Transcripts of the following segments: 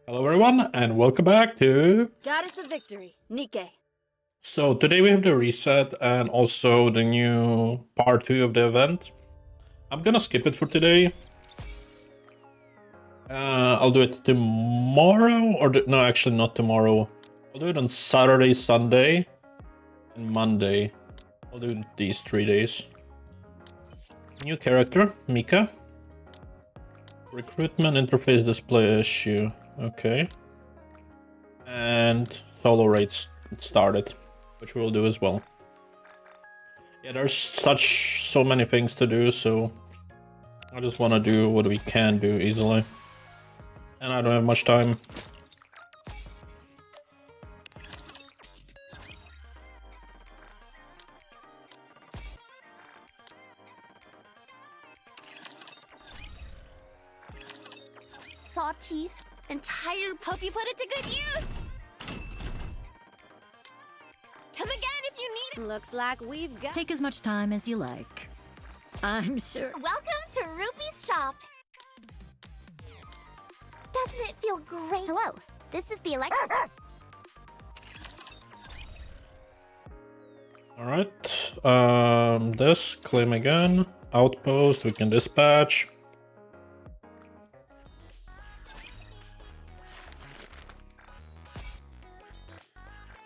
Hello everyone and welcome back to... Goddess of Victory, Nikke. So today we have the reset and also the new part 2 of the event. I'm gonna skip it for today. I'll do it tomorrow or... no, actually not tomorrow. I'll do it on Saturday, Sunday and Monday. I'll do it these 3 days. New character, Nikke. Recruitment interface display issue. Okay. And solo rates started, which we'll do as well. Yeah, there's so many things to do, so I just want to do what we can do easily. And I don't have much time. Saw teeth, entire hope you put it to good use. Come again if you need it. Looks like we've got. Take as much time as you like. I'm sure. Welcome to Rupee's shop. Doesn't it feel great? Hello, this is the electric. Alright, this, claim again, outpost, we can dispatch.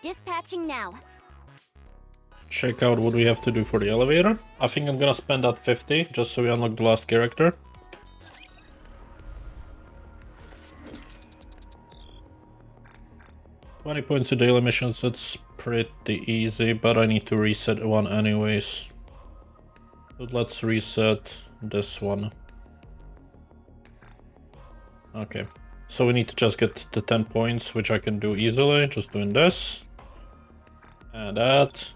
Dispatching now. Check out what we have to do for the elevator. I think I'm gonna spend that 50 just so we unlock the last character. $20 points to daily missions, that's pretty easy, but I need to reset one anyways. So let's reset this one. Okay, so we need to just get the 10 points, which I can do easily, just doing this. And that.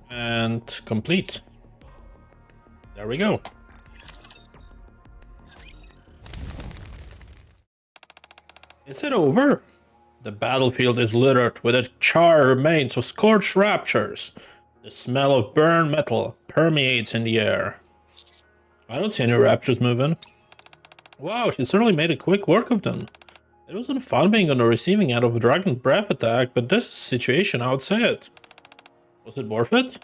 And complete. There we go. Is it over? The battlefield is littered with the charred remains of scorched raptures. The smell of burned metal permeates in the air. I don't see any raptures moving. Wow, she certainly made a quick work of them. It wasn't fun being on the receiving end of a dragon breath attack, but this situation, I would say it. Was it worth it?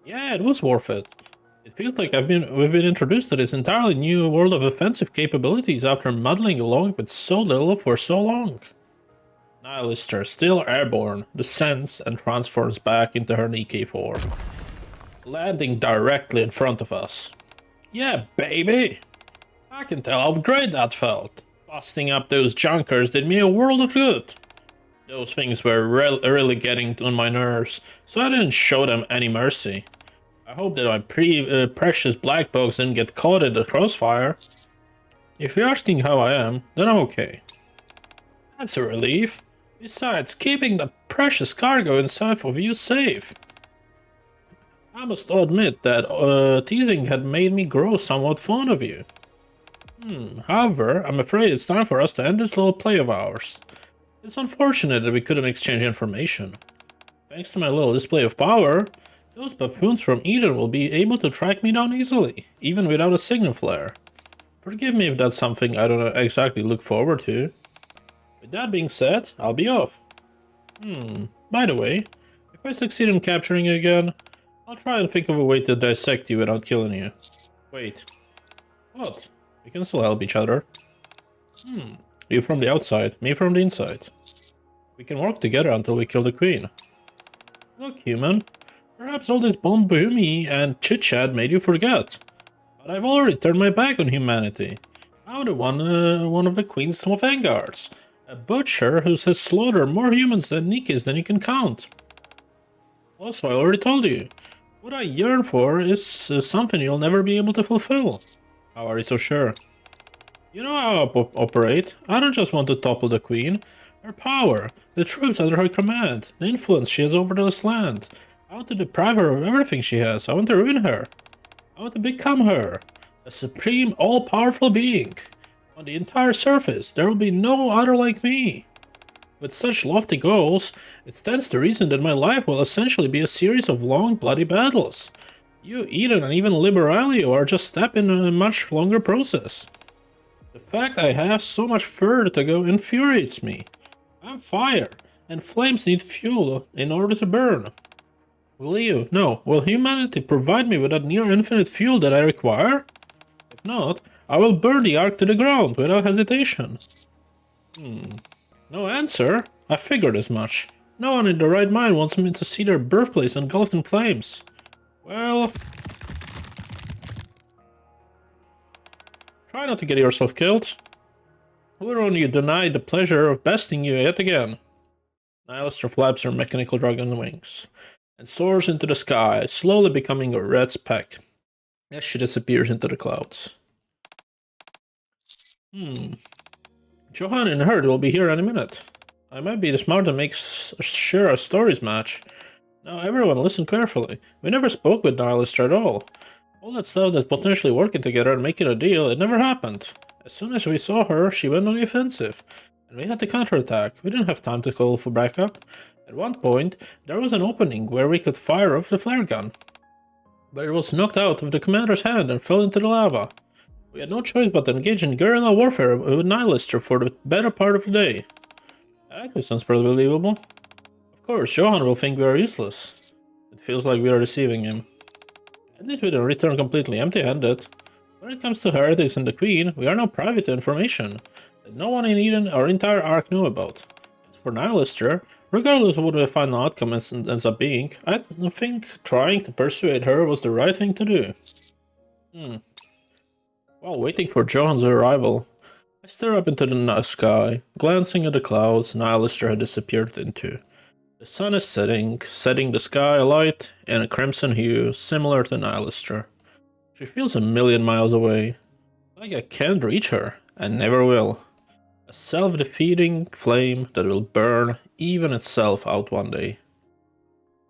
Yeah, it was worth it. It feels like we've been introduced to this entirely new world of offensive capabilities after muddling along with so little for so long. Nihilister, still airborne, descends and transforms back into her Nikke form, landing directly in front of us. Yeah, baby! I can tell how great that felt. Busting up those junkers did me a world of good. Those things were really getting on my nerves, so I didn't show them any mercy. I hope that my precious black box didn't get caught in the crossfire. If you're asking how I am, then I'm okay. That's a relief. Besides, keeping that precious cargo inside of you safe. I must admit that teasing had made me grow somewhat fond of you. However, I'm afraid it's time for us to end this little play of ours. It's unfortunate that we couldn't exchange information. Thanks to my little display of power, those buffoons from Eden will be able to track me down easily, even without a signal flare. Forgive me if that's something I don't exactly look forward to. With that being said, I'll be off. By the way, if I succeed in capturing you again, I'll try and think of a way to dissect you without killing you. Wait. What? We can still help each other. You from the outside, me from the inside. We can work together until we kill the queen. Look, human. Perhaps all this boom-boomy and chit-chat made you forget. But I've already turned my back on humanity. I'm the one of the queen's vanguards. A butcher who has slaughtered more humans than Nikkes than you can count. Also, I already told you. What I yearn for is something you'll never be able to fulfill. How are you so sure? You know how I operate. I don't just want to topple the queen. Her power, the troops under her command, the influence she has over this land. I want to deprive her of everything she has. I want to ruin her. I want to become her. A supreme, all-powerful being. On the entire surface, there will be no other like me. With such lofty goals, it stands to reason that my life will essentially be a series of long, bloody battles. You, Eden, and even Liberalio are just step in a much longer process. The fact I have so much further to go infuriates me. I'm fire, and flames need fuel in order to burn. Will humanity provide me with that near infinite fuel that I require? If not, I will burn the Ark to the ground without hesitation. No answer? I figured as much. No one in their right mind wants me to see their birthplace engulfed in flames. Well... try not to get yourself killed. Huron, you deny the pleasure of besting you yet again. Nihilister flaps her mechanical dragon wings and soars into the sky, slowly becoming a red speck as she disappears into the clouds. Johan and Herd will be here any minute. I might be smart to make sure our stories match. Now everyone listen carefully. We never spoke with Nihilister at all. All that stuff that's potentially working together and making a deal, it never happened. As soon as we saw her, she went on the offensive. And we had to counterattack. We didn't have time to call for backup. At one point, there was an opening where we could fire off the flare gun. But it was knocked out of the commander's hand and fell into the lava. We had no choice but to engage in guerrilla warfare with Nihilister for the better part of the day. That actually sounds pretty believable. Of course, Johan will think we are useless. It feels like we are deceiving him. At least we don't return completely empty-handed. When it comes to heretics and the Queen, we are now privy to information that no one in Eden or entire Ark knew about. As for Nihilister, regardless of what the final outcome ends up being, I think trying to persuade her was the right thing to do. While waiting for Johan's arrival, I stare up into the sky, glancing at the clouds Nihilister had disappeared into. The sun is setting the sky alight in a crimson hue similar to Nihilister. She feels a million miles away, like I can't reach her, and never will. A self-defeating flame that will burn even itself out one day.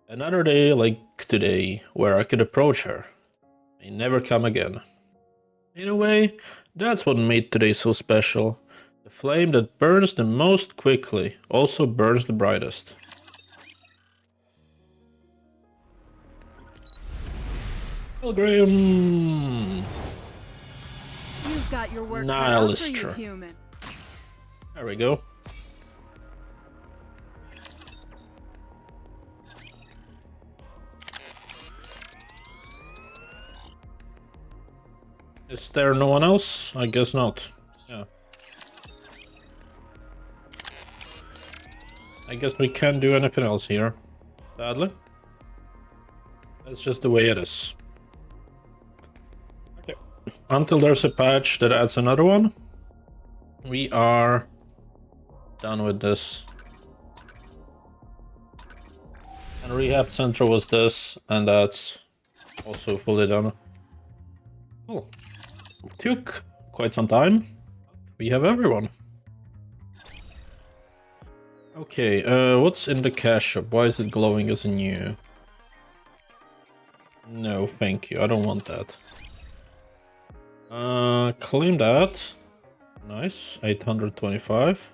Another day like today, where I could approach her, may never come again. In a way, that's what made today so special. The flame that burns the most quickly also burns the brightest. Pilgrim! You've got your work cut out for you, Nihilister. human. There we go. Is there no one else? I guess not. Yeah. I guess we can't do anything else here. Sadly. That's just the way it is. Okay. Until there's a patch that adds another one, we are done with this. And Rehab Center was this, and that's also fully done. Cool. Took quite some time. We have everyone. Okay, what's in the cash shop? Why is it glowing as new? No, thank you. I don't want that. Claim that. Nice. 825.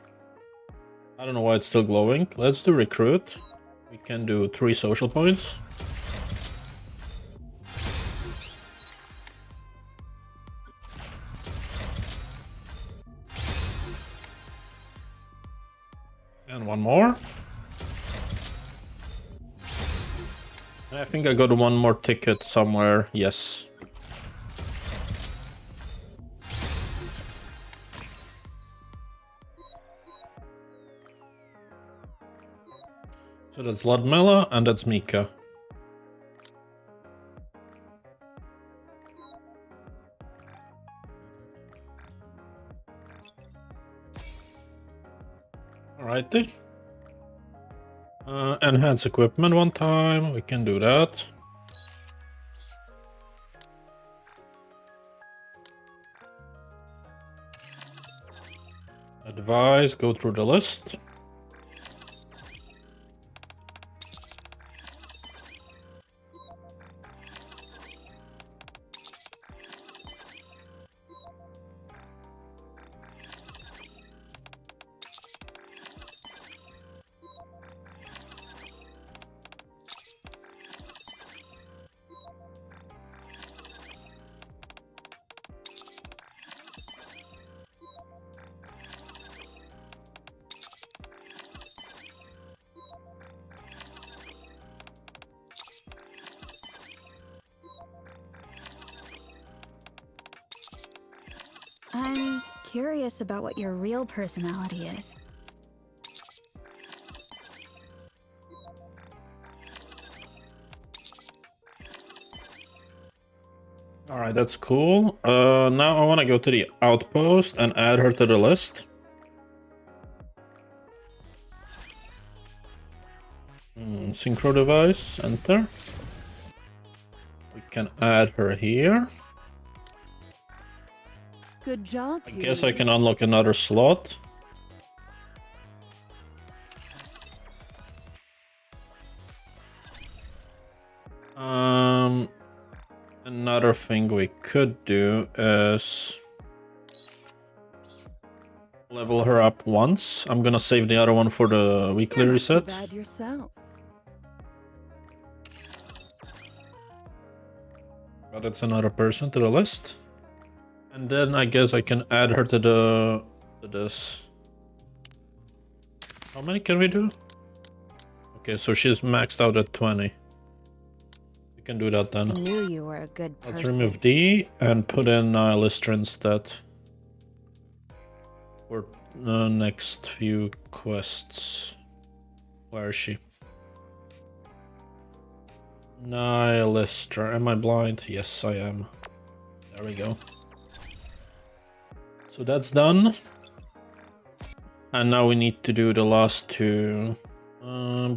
I don't know why it's still glowing. Let's do recruit. We can do 3 social points. And one more. I think I got one more ticket somewhere. Yes. So that's Ludmilla and that's Mika. Alrighty. Enhance equipment one time. We can do that. Advise, go through the list. curious about what your real personality is. Alright, that's cool. Now I want to go to the outpost and add her to the list. Synchro device, enter. We can add her here. Good job. I guess I can unlock another slot. Another thing we could do is level her up once. I'm gonna save the other one for the weekly You're not reset. too bad yourself. But it's another person to the list. And then I guess I can add her to this. How many can we do? Okay, so she's maxed out at 20. We can do that then. I knew you were a good person. Let's remove D and put in Lister instead. For the next few quests. Where is she? Lister. Am I blind? Yes, I am. There we go. So that's done. And now we need to do the last two.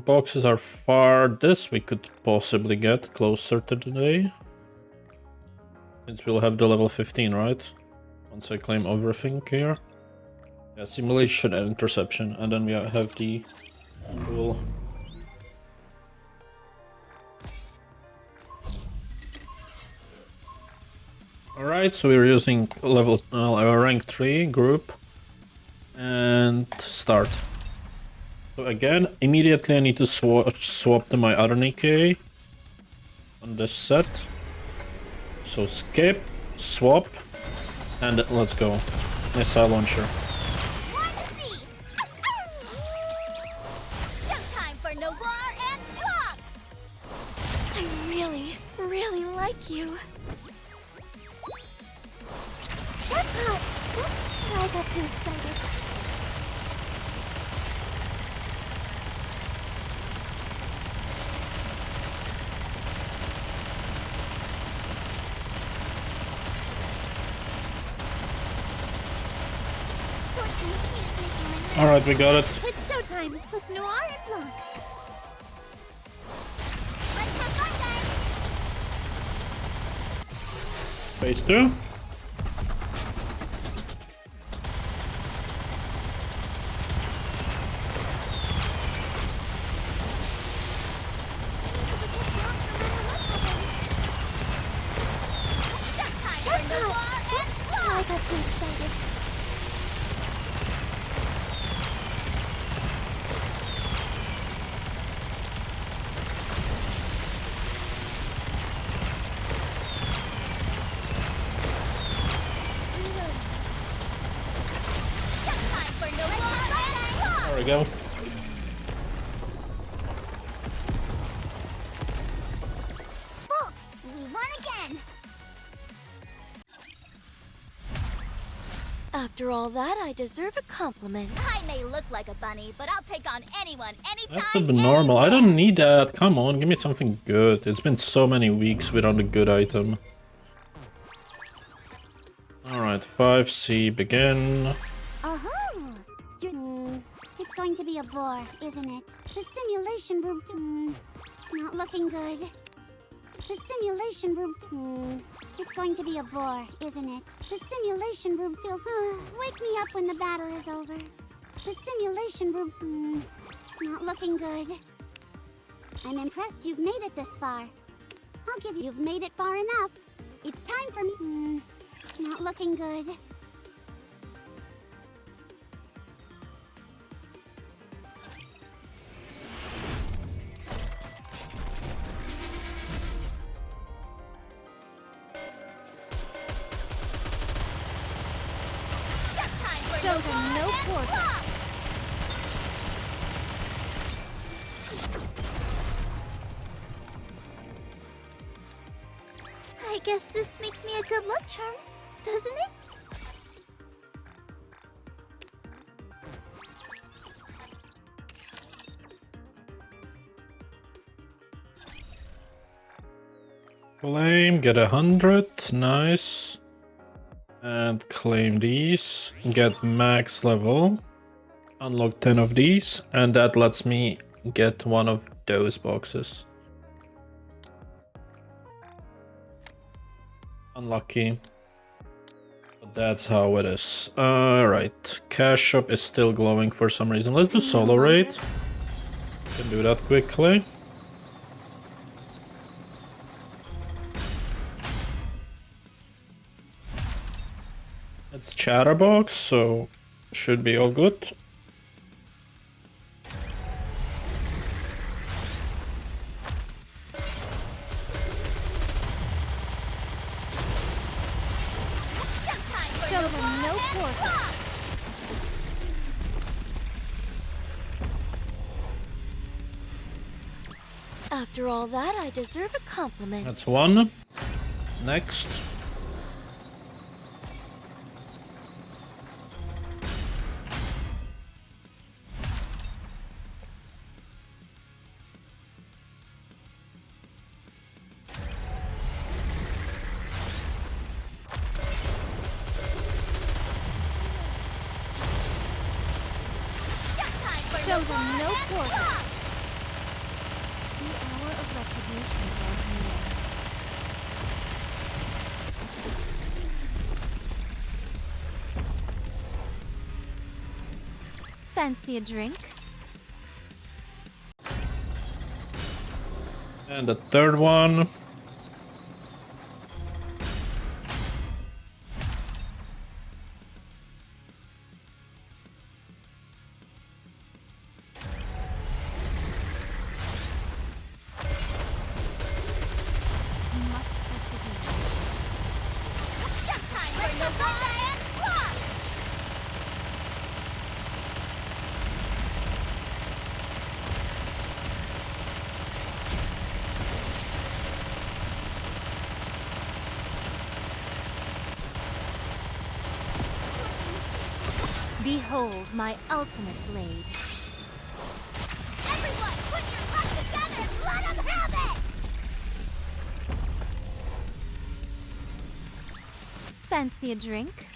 Boxes are far. This we could possibly get closer to today. Since we'll have the level 15, right? Once I claim everything here. Yeah, simulation and interception. And then we have the cool. Alright, so we're using level rank 3 group and start. So again, immediately I need to swap to my other Nikke on this set. So skip, swap, and let's go. Missile launcher. Showtime for Noir and Flop! I really like you. Jackpot! Oops, I got too excited. Alright, we got it. It's showtime with Noir and Blanc. Let's have fun, guys! Phase 2. Showtime for Noir and Blanc! I got too excited. There we go. Bolt! We won again! After all that, I deserve a compliment. I may look like a bunny, but I'll take on anyone, anytime, That's abnormal. I don't need that. Come on, give me something good. It's been so many weeks without a good item. Alright, 5C, begin. Uh-huh. It's going to be a bore, isn't it? The simulation room, not looking good. The simulation room, it's going to be a bore, isn't it? The simulation room feels, wake me up when the battle is over. The simulation room, not looking good. I'm impressed you've made it this far. I'll give you've made it far enough. It's time for me, not looking good. Show them no quarter. I guess this makes me a good luck charm, doesn't it? Claim, get 100, nice. And claim these, get max level. Unlock 10 of these, and that lets me get one of those boxes. Unlucky. But that's how it is. Alright, cash shop is still glowing for some reason. Let's do solo raid. Can do that quickly. It's chatterbox, so should be all good. Show them no quarter. After all that, I deserve a compliment. That's one. Next. Show them no quarter. The hour of retribution draws near. Fancy a drink? And the third one. Behold my ultimate blade. Everyone, put your luck together and let them have it! Fancy a drink?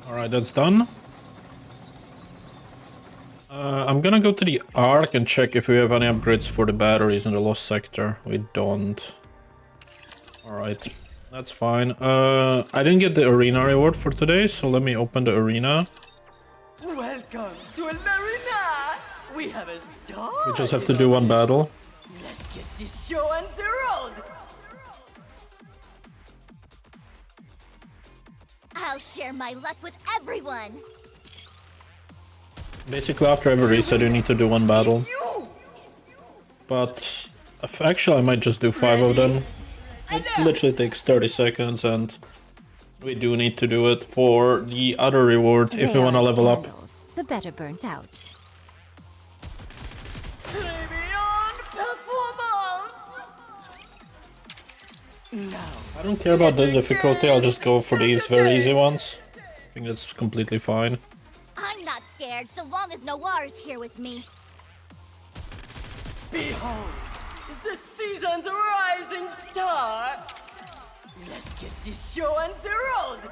Alright, that's done. I'm gonna go to the Ark and check if we have any upgrades for the batteries in the Lost Sector. We don't. Alright, that's fine. I didn't get the arena reward for today, so let me open the arena. Welcome to an arena! We have a star! We just have to do one battle. Let's get this show on the road! I'll share my luck with everyone! Basically, after every reset, you need to do one battle. You! But actually, I might just do 5 of them. It literally takes 30 seconds, and we do need to do it for the other reward if we want to level up. The better burnt out. Beyond performance! Now, I don't care about the difficulty, I'll just go for these very easy ones. I think that's completely fine. I'm not scared so long as Noir is here with me. behold, the season's rising star! Let's get this show on the road!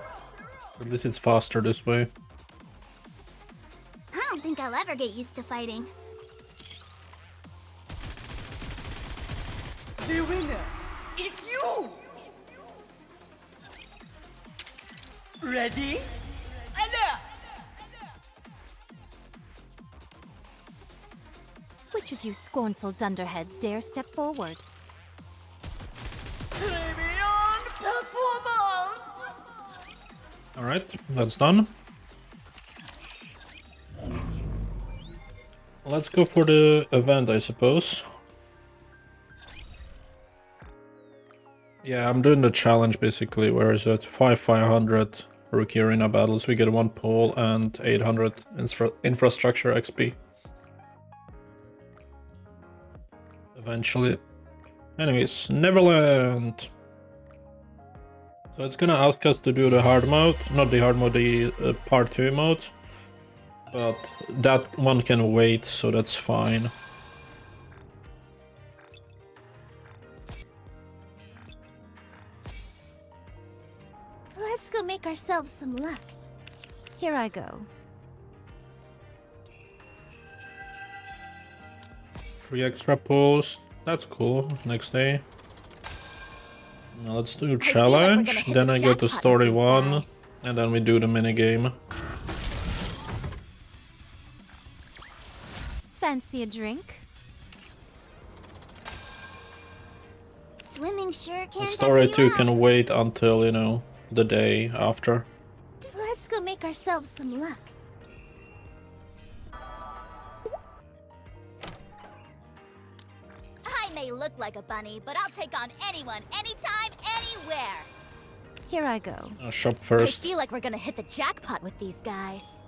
At least it's faster this way. I don't think I'll ever get used to fighting. The winner is you! Ready? Alert! Which of you scornful dunderheads dare step forward? Beyond performance! Alright, that's done. Let's go for the event, I suppose. Yeah, I'm doing the challenge basically. Where is it? 500 rookie arena battles. We get 1 pole and 800 infrastructure XP. Eventually. Anyways, Neverland. So it's gonna ask us to do the hard mode, not the hard mode, the part 2 mode. But that one can wait, so that's fine. Let's go make ourselves some luck. Here I go. 3 extra pulls. That's cool. Next day. Now let's do feel like we're challenge. gonna hit Then the I get the jackpot story with these 1. guys. And then we do the minigame. Fancy a drink? Swimming sure can. The story 2 can wait until, you know, the day after. Let's go make ourselves some luck. I may look like a bunny, but I'll take on anyone, anytime, anywhere. Here I go. I'll shop I first. feel like we're gonna hit the jackpot with these guys.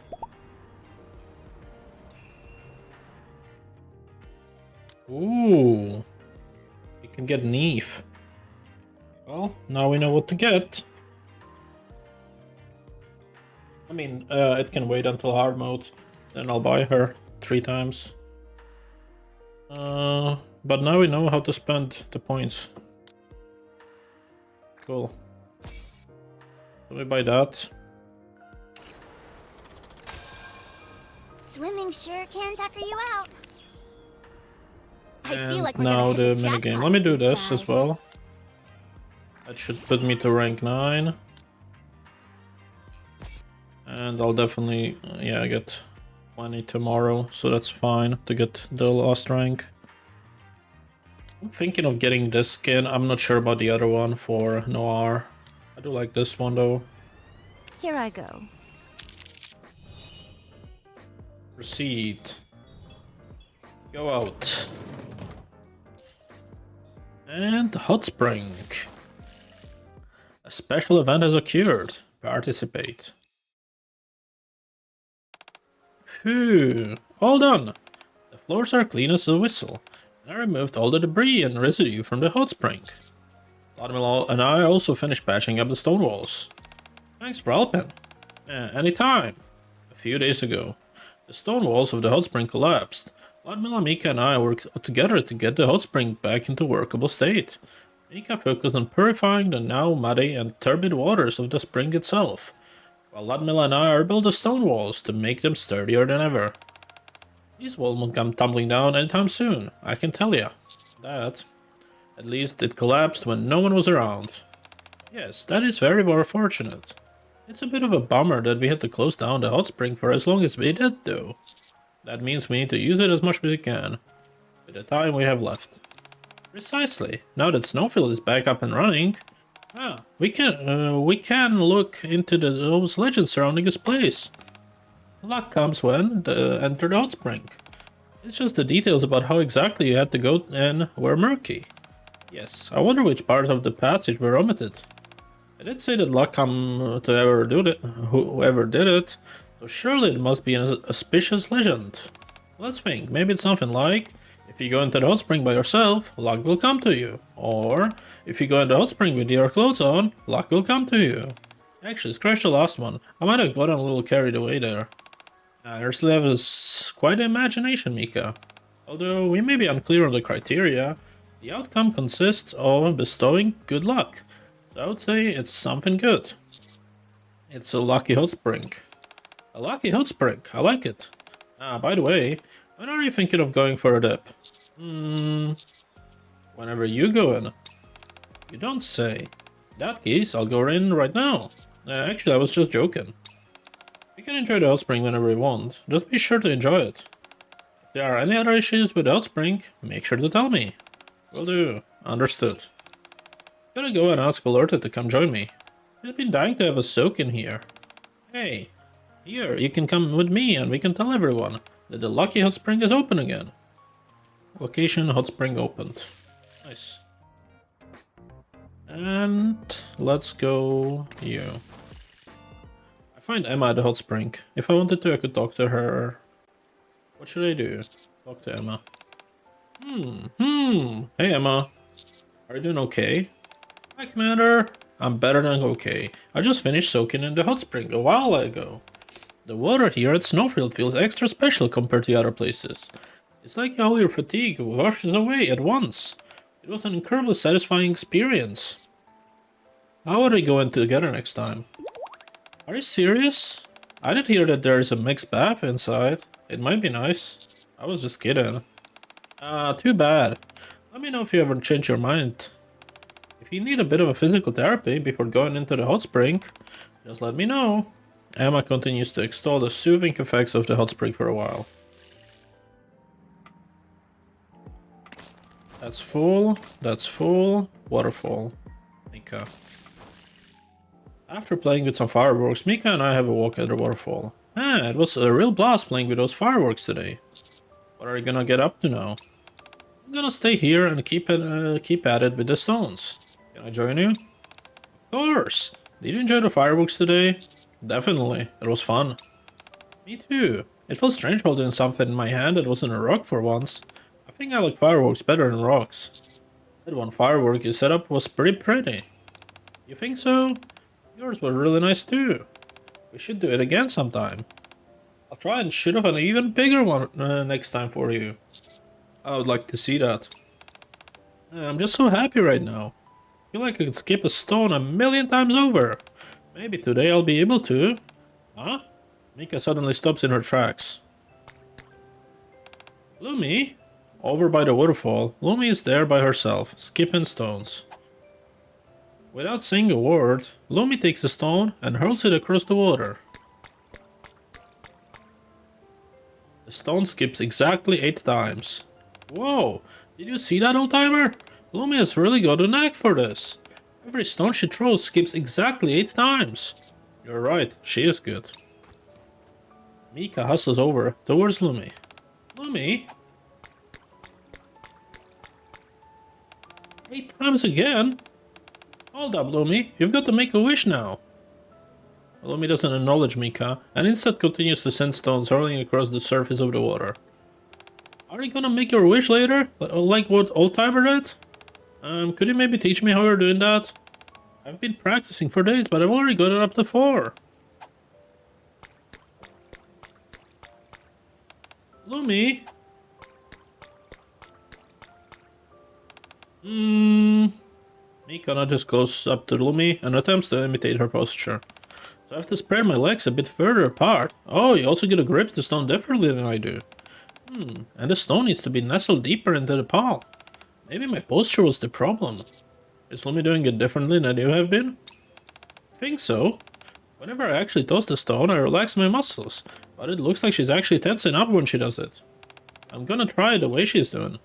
Ooh. We can get Neef. Well, now we know what to get. I mean, it can wait until hard mode. Then I'll buy her 3 times. But now we know how to spend the points. Cool. So we buy that. Swimming sure can tucker you out. I feel And like we're now gonna the hit the minigame. jackpot Let me with do these this as guys. well. That should put me to rank 9. And I'll definitely, yeah, get 20 tomorrow, so that's fine to get the last rank. I'm thinking of getting this skin. I'm not sure about the other one for Noir. I do like this one though. Here I go. Proceed. Go out. And hot spring. A special event has occurred. Participate. Phew, all done. The floors are clean as a whistle, and I removed all the debris and residue from the hot spring. Vladimir and I also finished patching up the stone walls. Thanks for helping. Anytime. A few days ago, the stone walls of the hot spring collapsed. Vladimir, Mika and I worked together to get the hot spring back into workable state. Mika focused on purifying the now muddy and turbid waters of the spring itself, while Vladimir and I rebuilt the stone walls to make them sturdier than ever. These walls won't come tumbling down anytime soon, I can tell ya. That. At least it collapsed when no one was around. Yes, that is very, very fortunate. It's a bit of a bummer that we had to close down the hot spring for as long as we did, though. That means we need to use it as much as we can, with the time we have left. Precisely. Now that Snowfield is back up and running, we can look into those legends surrounding this place. Luck comes when enter the hot spring. It's just the details about how exactly you had to go in were murky. Yes, I wonder which parts of the passage were omitted. I did say that luck come to whoever did it, so surely it must be an auspicious legend. Let's think, maybe it's something like, if you go into the hot spring by yourself, luck will come to you. Or, if you go in the hot spring with your clothes on, luck will come to you. Actually, scratch the last one. I might have gotten a little carried away there. Ursula has quite an imagination, Mika. Although we may be unclear on the criteria, the outcome consists of bestowing good luck. So I would say it's something good. It's a lucky hot spring. A lucky hot spring, I like it. By the way, when are you thinking of going for a dip? Whenever you go in. You don't say. In that case, I'll go in right now. Actually, I was just joking. We can enjoy the hot spring whenever we want. Just be sure to enjoy it. If there are any other issues with the hot spring, make sure to tell me. Will do. Understood. Gotta go and ask Alerta to come join me. She's been dying to have a soak in here. Hey, here, you can come with me and we can tell everyone that the lucky hot spring is open again. Location hot spring opened. Nice. And let's go here. I find Emma at the hot spring. If I wanted to, I could talk to her. What should I do? Talk to Emma. Hey Emma. Are you doing okay? Hi Commander. I'm better than okay. I just finished soaking in the hot spring a while ago. The water here at Snowfield feels extra special compared to other places. It's like all your fatigue washes away at once. It was an incredibly satisfying experience. How are they going together next time? Are you serious? I did hear that there is a mixed bath inside. It might be nice. I was just kidding. Too bad. Let me know if you ever change your mind. If you need a bit of a physical therapy before going into the hot spring, just let me know. Emma continues to extol the soothing effects of the hot spring for a while. That's full, waterfall. Nikke. After playing with some fireworks, Mika and I have a walk at the waterfall. It was a real blast playing with those fireworks today. What are you gonna get up to now? I'm gonna stay here and keep at it with the stones. Can I join you? Of course! Did you enjoy the fireworks today? Definitely, it was fun. Me too. It felt strange holding something in my hand that wasn't a rock for once. I think I like fireworks better than rocks. That one firework you set up was pretty pretty. You think so? Yours was really nice too. We should do it again sometime. I'll try and shoot off an even bigger one next time for you. I would like to see that. I'm just so happy right now. I feel like I could skip a stone 1,000,000 times over. Maybe today I'll be able to. Huh? Mika suddenly stops in her tracks. Lumi? Over by the waterfall, Lumi is there by herself, skipping stones. Without saying a word, Lumi takes a stone and hurls it across the water. The stone skips exactly 8 times. Whoa! Did you see that, old-timer? Lumi has really got a knack for this. Every stone she throws skips exactly 8 times. You're right, she is good. Mika hustles over towards Lumi. Lumi? 8 times again? Hold up, Lumi. You've got to make a wish now. Lumi doesn't acknowledge Mika, and instead continues to send stones hurling across the surface of the water. Are you gonna make your wish later? Like what old-timer did? Could you maybe teach me how you're doing that? I've been practicing for days, but I've already gotten up to 4. Lumi? Mika now just goes up to Lumi and attempts to imitate her posture. So I have to spread my legs a bit further apart. Oh, you also get to grip the stone differently than I do. And the stone needs to be nestled deeper into the palm. Maybe my posture was the problem. Is Lumi doing it differently than you have been? I think so. Whenever I actually toss the stone, I relax my muscles. But it looks like she's actually tensing up when she does it. I'm gonna try it the way she's doing. It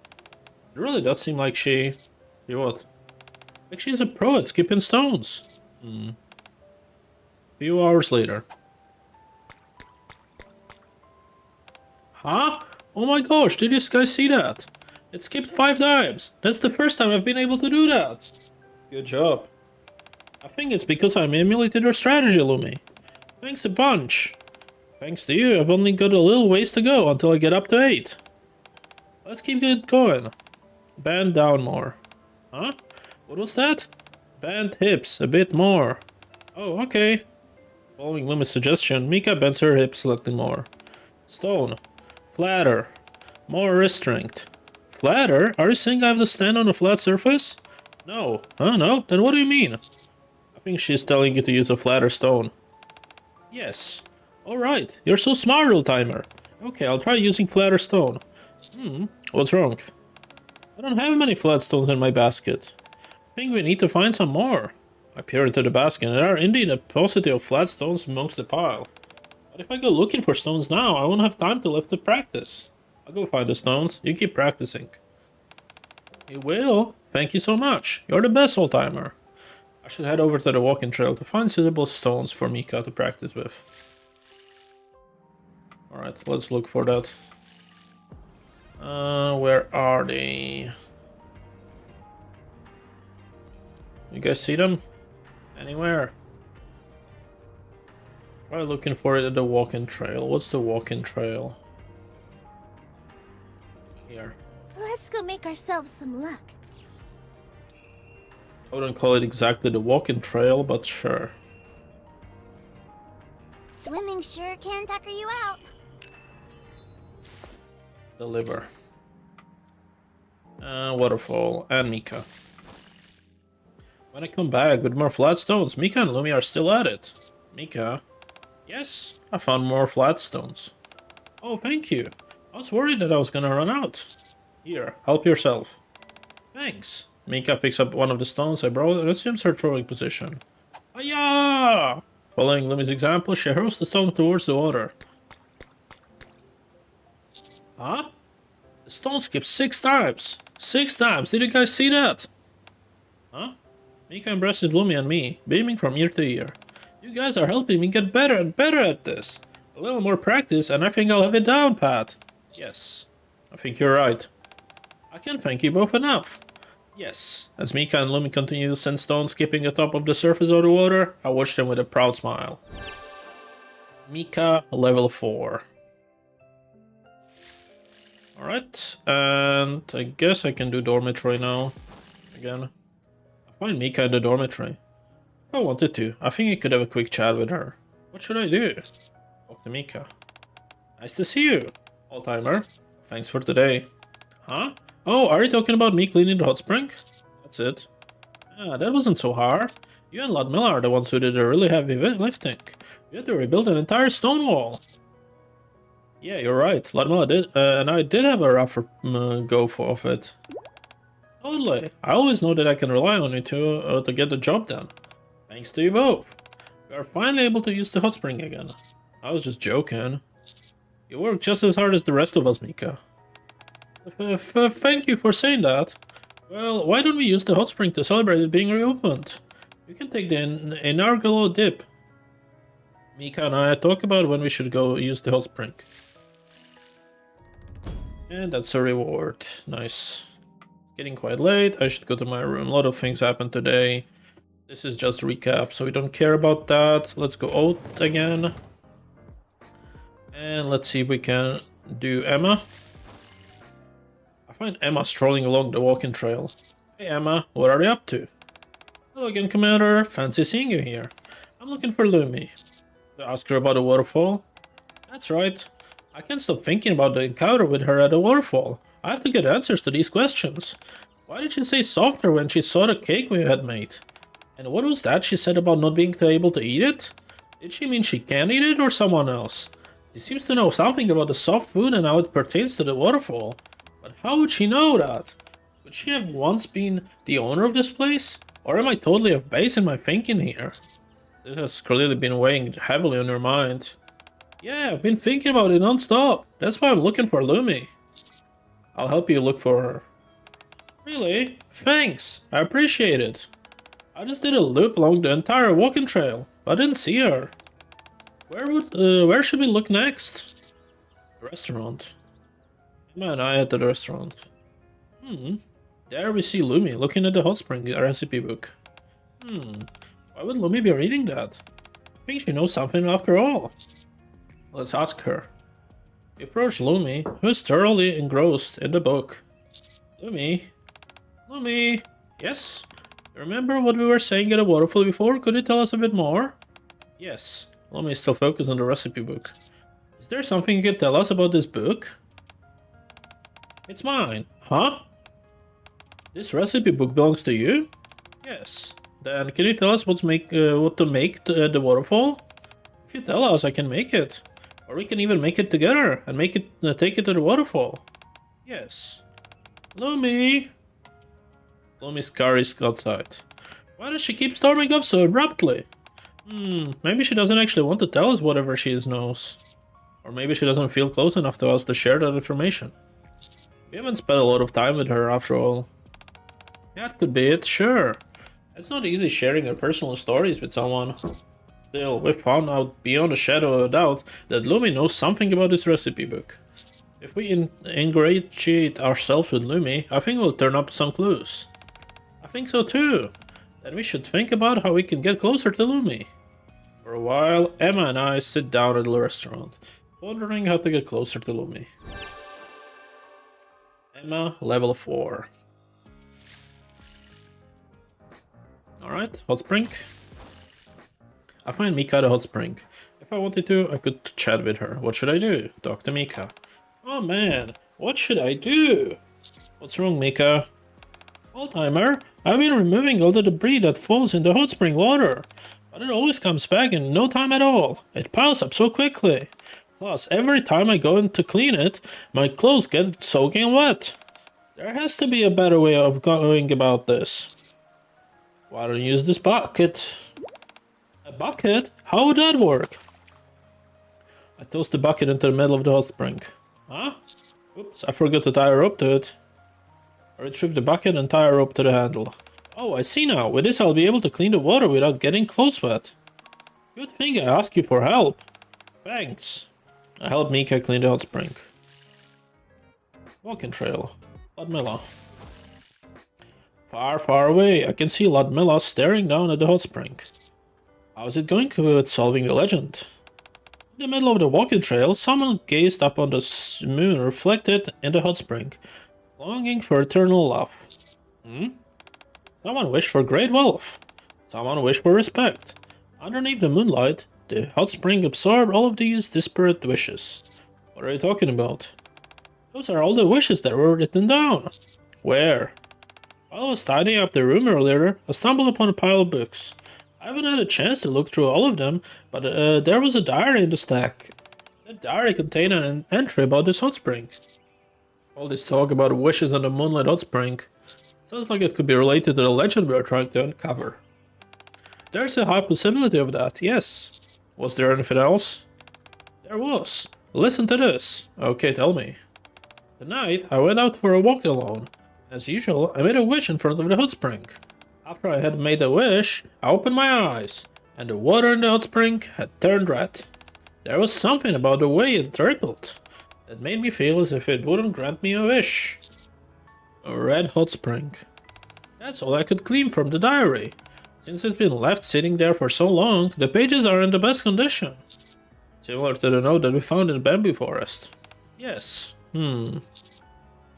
really does seem like she what? Like she's a pro at skipping stones. Few hours later. Huh? Oh my gosh, did you guys see that? It skipped 5 times. That's the first time I've been able to do that. Good job. I think it's because I emulated your strategy, Lumi. Thanks a bunch. Thanks to you, I've only got a little ways to go until I get up to 8. Let's keep it going. Bend down more. Huh? What was that? Bend hips a bit more. Oh, okay. Following Lumi's suggestion, Mika bends her hips slightly more. Stone. Flatter. More wrist strength. Flatter? Are you saying I have to stand on a flat surface? No. Huh? No? Then what do you mean? I think she's telling you to use a flatter stone. Yes. Alright. You're so smart, old-timer. Okay, I'll try using flatter stone. What's wrong? I don't have many flat stones in my basket. I think we need to find some more. I peer into the basket and there are indeed a paucity of flat stones amongst the pile. But if I go looking for stones now, I won't have time to lift to practice. I'll go find the stones. You keep practicing. You will? Thank you so much. You're the best, old-timer. I should head over to the walking trail to find suitable stones for Mika to practice with. Alright, let's look for that. Where are they? You guys see them? Anywhere? Try looking for it at the walking trail. What's the walking trail? Here. Let's go make ourselves some luck. I wouldn't call it exactly the walking trail, but sure. Swimming sure can tucker you out. Deliver. Waterfall and Mika. When I come back with more flat stones, Mika and Lumi are still at it. Mika? Yes, I found more flat stones. Oh, thank you. I was worried that I was gonna run out. Here, help yourself. Thanks. Mika picks up one of the stones I brought and assumes her throwing position. Hiya! Following Lumi's example, she hurls the stone towards the water. Huh? The stone skipped 6 times! 6 times! Did you guys see that? Huh? Mika embraces Lumi and me, beaming from ear to ear. You guys are helping me get better and better at this. A little more practice and I think I'll have it down, Pat. Yes, I think you're right. I can't thank you both enough. Yes, as Mika and Lumi continue to send stones skipping the top of the surface of the water, I watch them with a proud smile. Mika, level 4. Alright, and I guess I can do dormitory now. Again. I find Mika in the dormitory. If I wanted to, I think I could have a quick chat with her. What should I do? Talk to Mika. Nice to see you, all-timer. Thanks for today. Huh? Oh, are you talking about me cleaning the hot spring? That's it. Ah, that wasn't so hard. You and Ludmilla are the ones who did the really heavy lifting. We had to rebuild an entire stone wall. Yeah, you're right. Ludmilla did, and I did have a rougher go of it. Totally. I always know that I can rely on you to get the job done. Thanks to you both. We are finally able to use the hot spring again. I was just joking. You work just as hard as the rest of us, Mika. Thank you for saying that. Well, why don't we use the hot spring to celebrate it being reopened? You can take the inaugural dip. Mika and I talk about when we should go use the hot spring. And that's a reward. Nice. Getting quite late. I should go to my room. A lot of things happened today. This is just a recap, so we don't care about that. Let's go out again. And let's see if we can do Emma. I find Emma strolling along the walking trail. Hey Emma, what are you up to? Hello again, Commander. Fancy seeing you here. I'm looking for Lumi. To ask her about the waterfall? That's right. I can't stop thinking about the encounter with her at the waterfall. I have to get answers to these questions. Why did she say softer when she saw the cake we had made? And what was that she said about not being able to eat it? Did she mean she can't eat it or someone else? She seems to know something about the soft food and how it pertains to the waterfall. But how would she know that? Could she have once been the owner of this place? Or am I totally off base in my thinking here? This has clearly been weighing heavily on her mind. Yeah, I've been thinking about it non-stop. That's why I'm looking for Lumi. I'll help you look for her. Really? Thanks. I appreciate it. I just did a loop along the entire walking trail, but I didn't see her. Where should we look next? The restaurant. Emma and I at the restaurant. There we see Lumi looking at the hot spring recipe book. Why would Lumi be reading that? I think she knows something after all. Let's ask her. We approach Lumi, who is thoroughly engrossed in the book. Lumi? Lumi? Yes? Remember what we were saying at the waterfall before? Could you tell us a bit more? Yes. Lumi is still focused on the recipe book. Is there something you can tell us about this book? It's mine. Huh? This recipe book belongs to you? Yes. Then can you tell us what to make at the waterfall? If you tell us, I can make it. Or we can even make it together and make it take it to the waterfall. Yes. Lumi! Lumi's car is outside. Why does she keep storming off so abruptly? Maybe she doesn't actually want to tell us whatever she knows. Or maybe she doesn't feel close enough to us to share that information. We haven't spent a lot of time with her after all. That could be it, sure. It's not easy sharing our personal stories with someone. Still, we've found out beyond a shadow of a doubt that Lumi knows something about this recipe book. If we ingratiate ourselves with Lumi, I think we'll turn up some clues. I think so too. Then we should think about how we can get closer to Lumi. For a while, Emma and I sit down at the restaurant, wondering how to get closer to Lumi. Emma, level 4. Alright, hot spring. I find Mika at a hot spring. If If I wanted to, I could chat with her. What should I do? Talk to Mika. Oh man, what should I do? What's wrong, Mika? Old-timer, I've been removing all the debris that falls in the hot spring water. But it always comes back in no time at all. It piles up so quickly. Plus, every time I go in to clean it, my clothes get soaking wet. There has to be a better way of going about this. Why don't you use this bucket? A bucket? How would that work? I tossed the bucket into the middle of the hot spring. Huh? Oops, I forgot to tie a rope to it. I retrieve the bucket and tie a rope to the handle. Oh, I see now. With this I'll be able to clean the water without getting clothes wet. Good thing I asked you for help. Thanks. I helped Mika clean the hot spring. Walking trail. Ludmilla. Far, far away, I can see Ludmilla staring down at the hot spring. How is it going with solving the legend? In the middle of the walking trail, someone gazed up on the moon reflected in the hot spring, longing for eternal love. Someone wished for great wealth. Someone wished for respect. Underneath the moonlight, the hot spring absorbed all of these disparate wishes. What are you talking about? Those are all the wishes that were written down. Where? While I was tidying up the room earlier, I stumbled upon a pile of books. I haven't had a chance to look through all of them, but there was a diary in the stack. That diary contained an entry about this hot spring. All this talk about wishes on the moonlight hot spring sounds like it could be related to the legend we are trying to uncover. There's a high possibility of that, yes. Was there anything else? There was. Listen to this. Okay, tell me. Tonight, I went out for a walk alone. As usual, I made a wish in front of the hot spring. After I had made the wish, I opened my eyes, and the water in the hot spring had turned red. There was something about the way it rippled that made me feel as if it wouldn't grant me a wish. A red hot spring. That's all I could glean from the diary. Since it's been left sitting there for so long, the pages are in the best condition. Similar to the note that we found in the bamboo forest. Yes. Do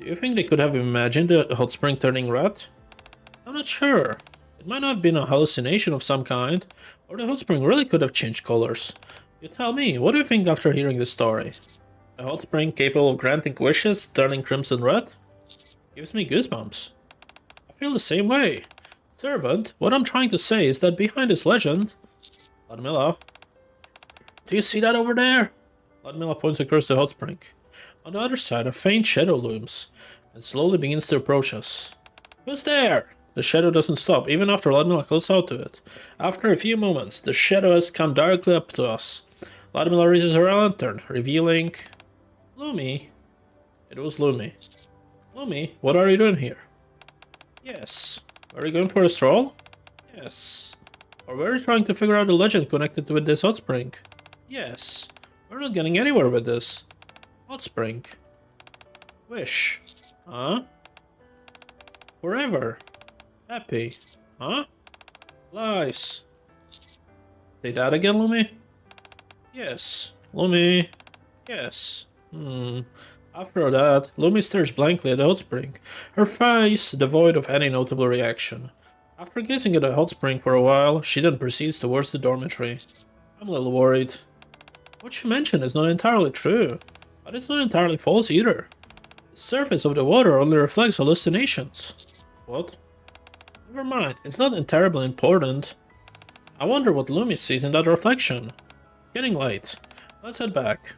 you think they could have imagined the hot spring turning red? I'm not sure. It might not have been a hallucination of some kind, or the hot spring really could have changed colors. You tell me, what do you think after hearing this story? A hot spring capable of granting wishes, turning crimson red? Gives me goosebumps. I feel the same way. Servant, what I'm trying to say is that behind this legend... Ludmilla? Do you see that over there? Ludmilla points across the hot spring. On the other side, a faint shadow looms, and slowly begins to approach us. Who's there? The shadow doesn't stop, even after Ludmilla calls out to it. After a few moments, the shadow has come directly up to us. Ludmilla raises her lantern, revealing... Lumi? It was Lumi. Lumi, what are you doing here? Yes. Are you going for a stroll? Yes. Or were you trying to figure out the legend connected with this hot spring? Yes. We're not getting anywhere with this. Hot spring. Wish. Huh? Forever. Happy. Huh? Lies. Say that again, Lumi? Yes. Lumi. Yes. After that, Lumi stares blankly at the hot spring, her face devoid of any notable reaction. After gazing at the hot spring for a while, she then proceeds towards the dormitory. I'm a little worried. What she mentioned is not entirely true, but it's not entirely false either. The surface of the water only reflects hallucinations. What? Never mind, it's not terribly important. I wonder what Lumi sees in that reflection. Getting late. Let's head back.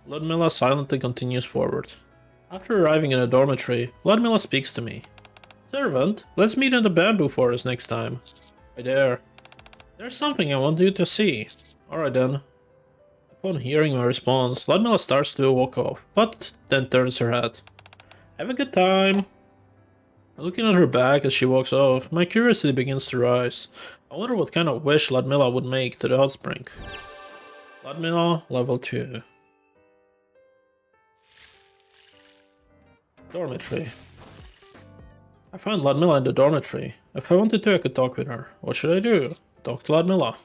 Ludmilla silently continues forward. After arriving in a dormitory, Ludmilla speaks to me. Servant, let's meet in the bamboo forest next time. Right there. There's something I want you to see. Alright then. Upon hearing my response, Ludmilla starts to walk off, but then turns her head. Have a good time. Looking at her back as she walks off, my curiosity begins to rise. I wonder what kind of wish Ludmilla would make to the hot spring. Ludmilla, level 2. Dormitory. I found Ludmilla in the dormitory. If I wanted to, I could talk with her. What should I do? Talk to Ludmilla.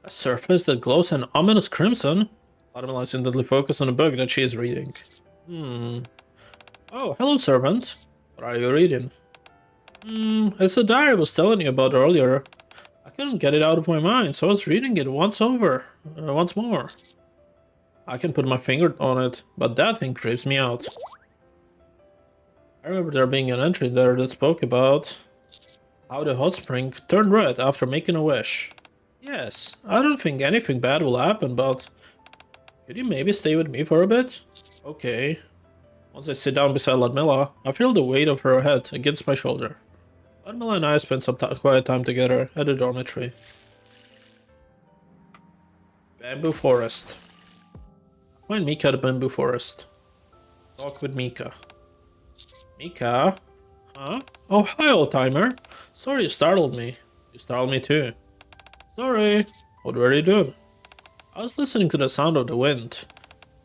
A surface that glows an ominous crimson? Ludmilla is intently focused on a book that she is reading. Oh, hello, servant. What are you reading? It's the diary I was telling you about earlier. I couldn't get it out of my mind, so I was reading it once more. I can put my finger on it, but that thing creeps me out. I remember there being an entry there that spoke about how the hot spring turned red after making a wish. Yes, I don't think anything bad will happen, but could you maybe stay with me for a bit? Okay. Once I sit down beside Ludmilla, I feel the weight of her head against my shoulder. Ludmilla and I spent some quiet time together at the dormitory. Bamboo forest. Find Mika at the bamboo forest. Talk with Mika. Mika? Huh? Oh, hi, old timer. Sorry you startled me. You startled me too. Sorry. What were you doing? I was listening to the sound of the wind,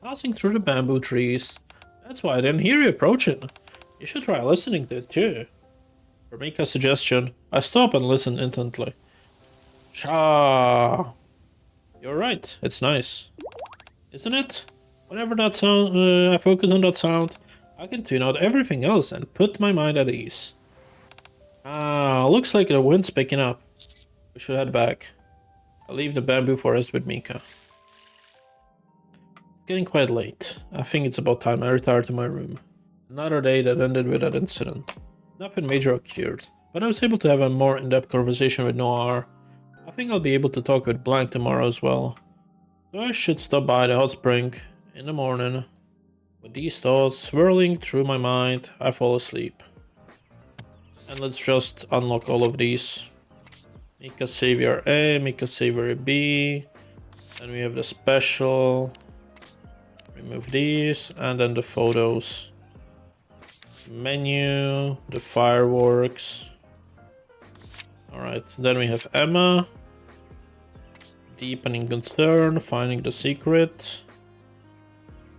passing through the bamboo trees. That's why I didn't hear you approaching. You should try listening to it too. For Mika's suggestion, I stop and listen intently. Cha. You're right, it's nice. Isn't it? Whenever that sound, I focus on that sound, I can tune out everything else and put my mind at ease. Ah, looks like the wind's picking up. We should head back. I'll leave the bamboo forest with Mika. It's getting quite late. I think it's about time I retire to my room. Another day that ended with that incident. Nothing major occurred, but I was able to have a more in-depth conversation with Noir. I think I'll be able to talk with Blank tomorrow as well. So I should stop by the hot spring in the morning. With these thoughts swirling through my mind, I fall asleep. And let's just unlock all of these. Mika Savior A, Mika Savior B. Then we have the special. Remove these, and then the photos. Menu, the fireworks. Alright, then we have Emma. Deepening concern, finding the secret.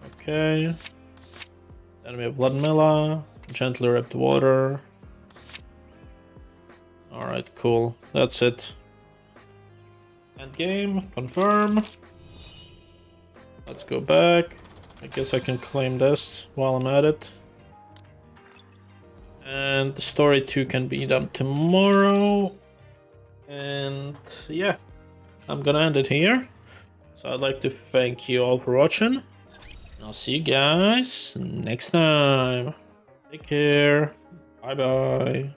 Okay. Then we have Ludmilla, gently ripped water. Alright, cool. That's it. End game, confirm. Let's go back. I guess I can claim this while I'm at it. And the story 2 can be done tomorrow. And yeah, I'm gonna end it here. So I'd like to thank you all for watching. I'll see you guys next time. Take care. Bye bye.